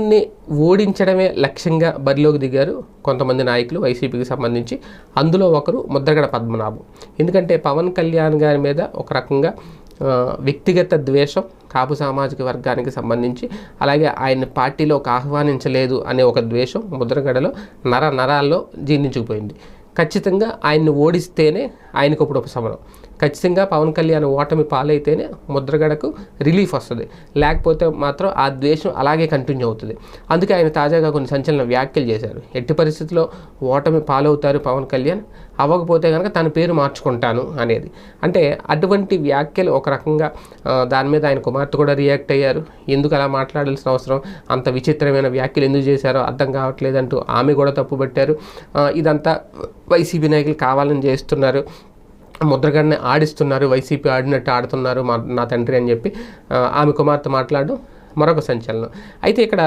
కళ్యాణ్ని ఓడించడమే లక్ష్యంగా బరిలోకి దిగారు కొంతమంది నాయకులు వైసీపీకి సంబంధించి. అందులో ఒకరు ముద్రగడ పద్మనాభం. ఎందుకంటే పవన్ కళ్యాణ్ గారి మీద ఒక రకంగా వ్యక్తిగత ద్వేషం కాపు సామాజిక వర్గానికి సంబంధించి, అలాగే ఆయన పార్టీలోకి ఆహ్వానించలేదు అనే ఒక ద్వేషం ముద్రగడలో నరాల్లో జీర్ణించుకుపోయింది. ఖచ్చితంగా ఆయన్ని ఓడిస్తేనే ఆయనకు ఇప్పుడు ఉపశమనం. ఖచ్చితంగా పవన్ కళ్యాణ్ ఓటమి పాలైతేనే ముద్రగడకు రిలీఫ్ వస్తుంది, లేకపోతే మాత్రం ఆ ద్వేషం అలాగే కంటిన్యూ అవుతుంది. అందుకే ఆయన తాజాగా కొన్ని సంచలన వ్యాఖ్యలు చేశారు. ఎట్టి పరిస్థితుల్లో ఓటమి పాలవుతారు పవన్ కళ్యాణ్, అవ్వకపోతే కనుక తన పేరు మార్చుకుంటాను అనేది. అంటే అటువంటి వ్యాఖ్యలు ఒక రకంగా దాని మీద ఆయన కుమార్తె కూడా రియాక్ట్ అయ్యారు. ఎందుకు అలా మాట్లాడాల్సిన అవసరం, అంత విచిత్రమైన వ్యాఖ్యలు ఎందుకు చేశారో అర్థం కావట్లేదంటూ ఆమె కూడా తప్పుపట్టారు. ఇదంతా వైసీపీ నాయకులు కావాలని చేస్తున్నారు, ముద్రగడని ఆడిస్తున్నారు, వైసీపీ ఆడినట్టు ఆడుతున్నారు నా తండ్రి అని చెప్పి ఆమె కుమార్తె మాట్లాడడం మరొక సంచలనం. అయితే ఇక్కడ